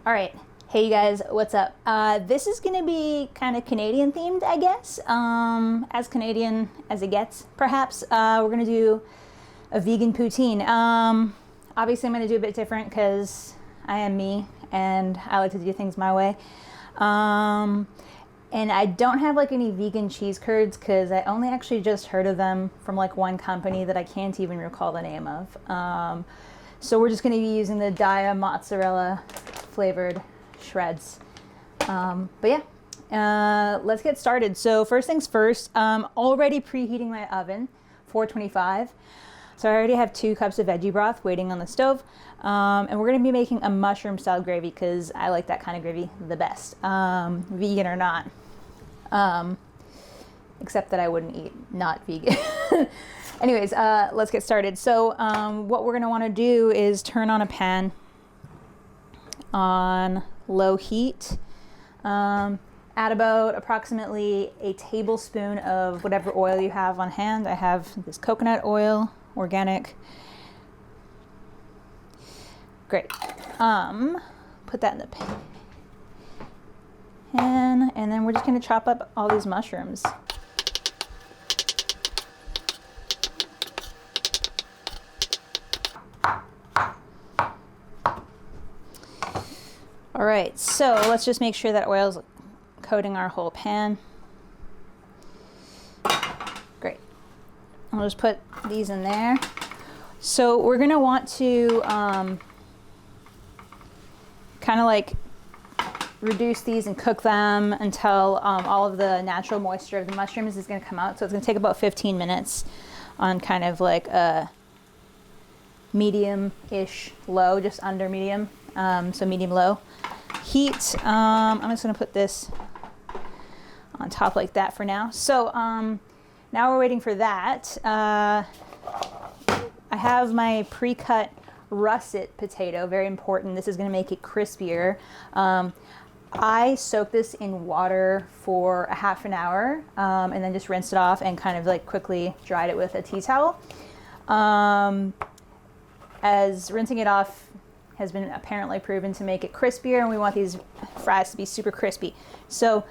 All right, hey you guys, what's up? This is gonna be kind of Canadian themed, I guess. As Canadian as it gets, perhaps. We're gonna do a vegan poutine. Obviously I'm gonna do a bit different because I am me and I like to do things my way. And I don't have like any vegan cheese curds because I only actually just heard of them from like one company that I can't even recall the name of. So we're just gonna be using the Daiya mozzarella flavored shreds. But yeah, let's get started. So first things first, already preheating my oven, 425. So I already have 2 cups of veggie broth waiting on the stove. And we're gonna be making a mushroom style gravy because I like that kind of gravy the best, vegan or not. Except that I wouldn't eat not vegan. Anyways, let's get started. So what we're gonna wanna do is turn on a pan on low heat. Add about approximately a tablespoon of whatever oil you have on hand. I have this coconut oil, organic. Great. Put that in the pan. And then we're just gonna chop up all these mushrooms. All right, so let's just make sure that oil's coating our whole pan. Great. I'll just put these in there. So we're gonna want to kind of like reduce these and cook them until all of the natural moisture of the mushrooms is gonna come out. So it's gonna take about 15 minutes on kind of like a medium-ish low, just under medium. So medium-low heat. I'm just gonna put this on top like that for now. So now we're waiting for that. I have my pre-cut russet potato, very important. This is gonna make it crispier. I soaked this in water for a half an hour and then just rinsed it off and kind of like quickly dried it with a tea towel. As rinsing it off has been apparently proven to make it crispier, and we want these fries to be super crispy. So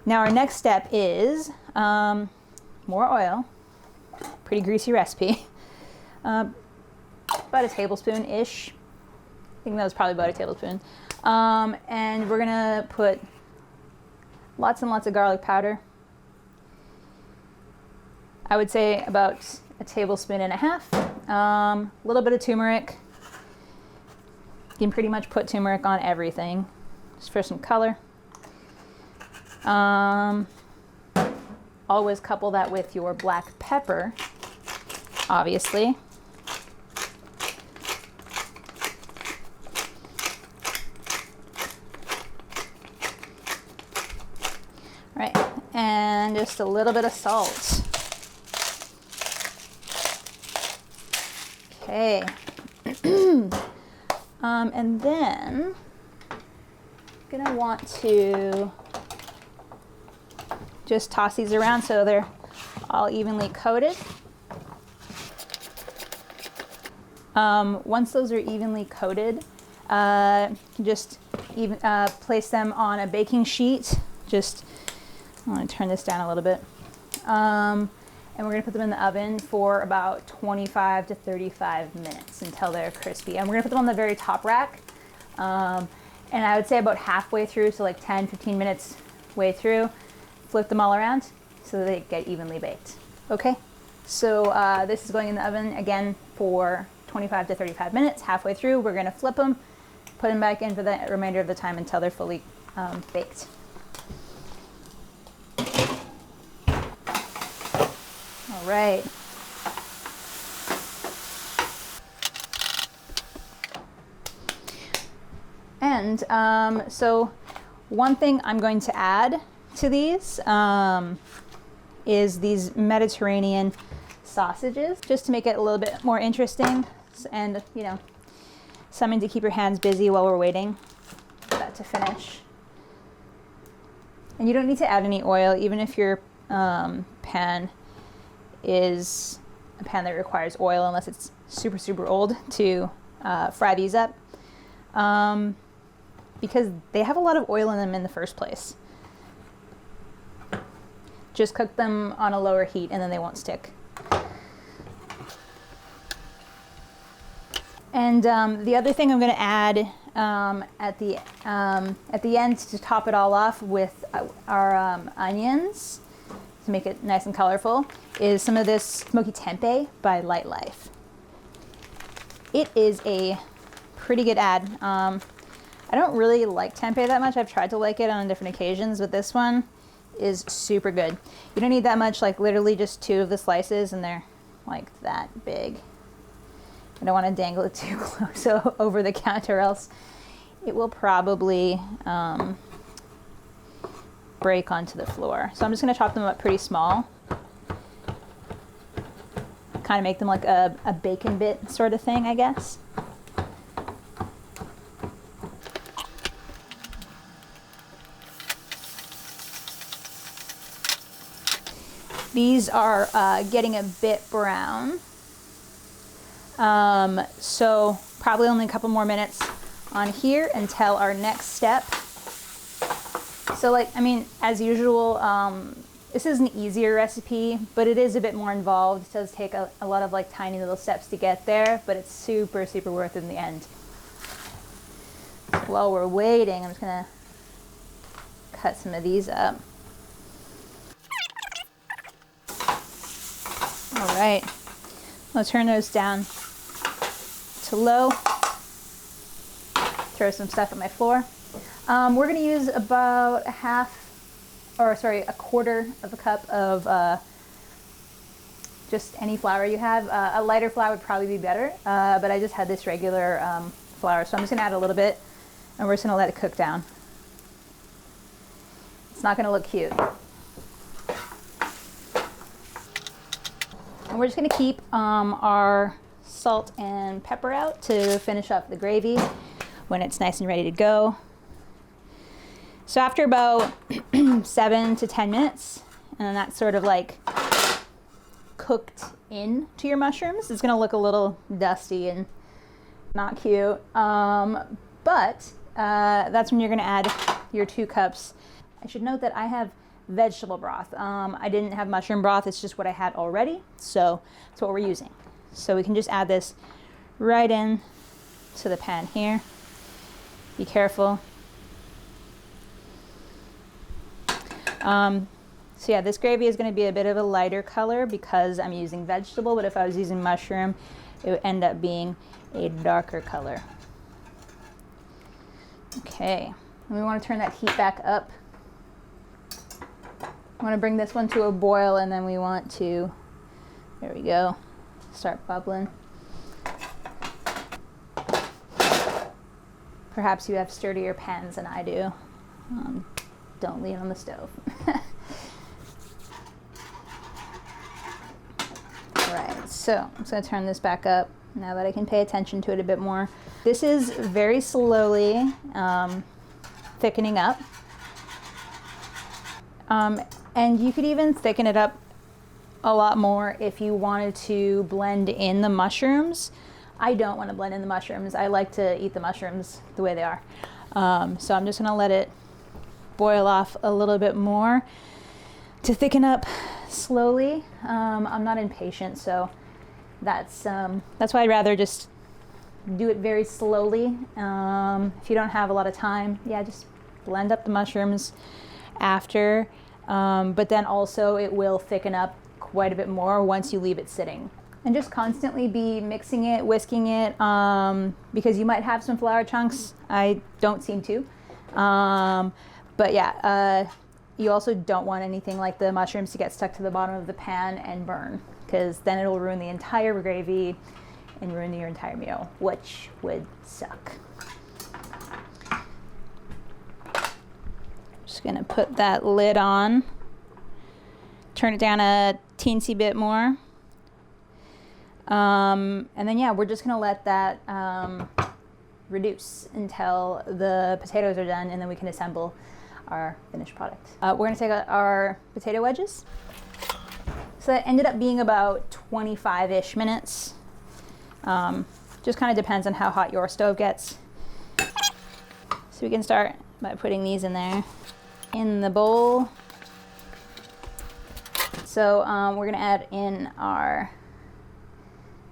now our next step is more oil, pretty greasy recipe, about a tablespoon-ish. I think that was probably about a tablespoon. And we're gonna put lots and lots of garlic powder. I would say about a tablespoon and a half. A little bit of turmeric. You can pretty much put turmeric on everything, just for some color. Always couple that with your black pepper, obviously. All right, and just a little bit of salt. Okay. And then I'm gonna want to just toss these around so they're all evenly coated. Once those are evenly coated, just place them on a baking sheet. Just, I want to turn this down a little bit. And we're gonna put them in the oven for about 25 to 35 minutes until they're crispy. And we're gonna put them on the very top rack. And I would say about halfway through, so like 10, 15 minutes way through, flip them all around so that they get evenly baked. Okay, so this is going in the oven again for 25 to 35 minutes. Halfway through, we're gonna flip them, put them back in for the remainder of the time until they're fully baked. All right. And so one thing I'm going to add to these is these Mediterranean sausages, just to make it a little bit more interesting and, you know, something to keep your hands busy while we're waiting for that to finish. And you don't need to add any oil, even if your pan is a pan that requires oil, unless it's super, super old to fry these up. because they have a lot of oil in them in the first place. Just cook them on a lower heat and then they won't stick. And the other thing I'm going to add at the end to top it all off with our onions to make it nice and colorful is some of this smoky tempeh by Light Life. It is a pretty good add. I don't really like tempeh that much. I've tried to like it on different occasions, but this one is super good. You don't need that much, like literally just 2 of the slices and they're like that big. I don't want to dangle it too close over the counter, else it will probably break onto the floor. So I'm just going to chop them up pretty small. Kind of make them like a bacon bit sort of thing, I guess. These are getting a bit brown. So probably only a couple more minutes on here until our next step. So like, I mean, as usual, this is an easier recipe, but it is a bit more involved. It does take a lot of like tiny little steps to get there, but it's super, super worth it in the end. So while we're waiting, I'm just gonna cut some of these up. All right, I'll turn those down to low. Throw some stuff on my floor. We're going to use about a quarter of a cup of just any flour you have. A lighter flour would probably be better, but I just had this regular flour, so I'm just going to add a little bit, and we're just going to let it cook down. It's not going to look cute. And we're just going to keep our salt and pepper out to finish up the gravy when it's nice and ready to go. So after about 7 to 10 minutes, and that's sort of like cooked into your mushrooms, it's going to look a little dusty and not cute. But that's when you're going to add your 2 cups. I should note that I have vegetable broth. I didn't have mushroom broth, it's just what I had already, so that's what we're using. So we can just add this right in to the pan here. Be careful. So yeah, this gravy is going to be a bit of a lighter color because I'm using vegetable, but if I was using mushroom, it would end up being a darker color. Okay, and we want to turn that heat back up. I want to bring this one to a boil, and then we want to, there we go, start bubbling. Perhaps you have sturdier pans than I do. Don't lean on the stove. All right, so I'm just going to turn this back up now that I can pay attention to it a bit more. This is very slowly thickening up. And you could even thicken it up a lot more if you wanted to blend in the mushrooms. I don't want to blend in the mushrooms. I like to eat the mushrooms the way they are. So I'm just going to let it boil off a little bit more to thicken up slowly. I'm not impatient, so that's why I'd rather just do it very slowly. If you don't have a lot of time, yeah, just blend up the mushrooms after. But then also it will thicken up quite a bit more once you leave it sitting. And just constantly be mixing it, whisking it, because you might have some flour chunks. I don't seem to. But yeah, you also don't want anything like the mushrooms to get stuck to the bottom of the pan and burn, because then it'll ruin the entire gravy and ruin your entire meal, which would suck. Just gonna put that lid on, turn it down a teensy bit more. And then yeah, we're just gonna let that reduce until the potatoes are done, and then we can assemble our finished product. We're gonna take our potato wedges. So that ended up being about 25-ish minutes. Just kind of depends on how hot your stove gets. So So we can start by putting these in there in the bowl. So we're gonna add in our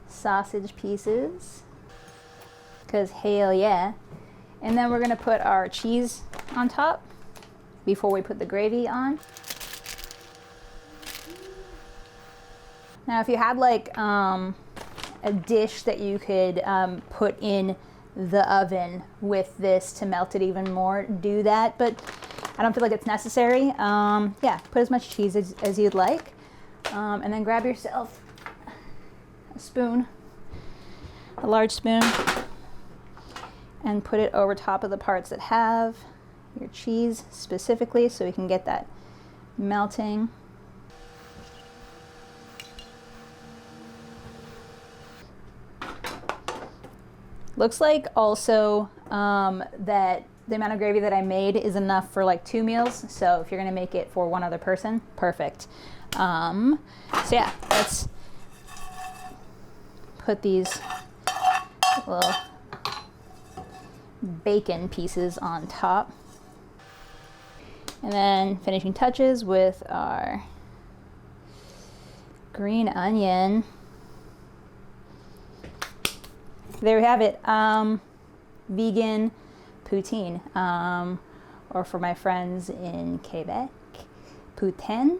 sausage pieces, because hell yeah. And then we're gonna put our cheese on top before we put the gravy on. Now if you had like a dish that you could put in the oven with this to melt it even more, do that, but I don't feel like it's necessary. Yeah, put as much cheese as you'd like. And then grab yourself a spoon, a large spoon, and put it over top of the parts that have your cheese specifically so we can get that melting. Looks like also that the amount of gravy that I made is enough for like 2 meals. So if you're gonna make it for one other person, perfect. So yeah, let's put these little bacon pieces on top. And then finishing touches with our green onion. There we have it, vegan poutine, or for my friends in Quebec, Poutine.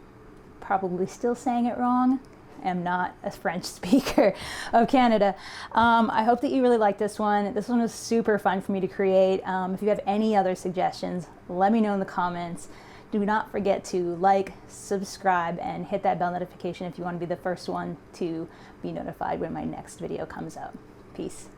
Probably still saying it wrong. I'm not a French speaker of Canada. I hope that you really like this one. This one was super fun for me to create. If you have any other suggestions, let me know in the comments. Do not forget to like, subscribe, and hit that bell notification if you want to be the first one to be notified when my next video comes out. Peace.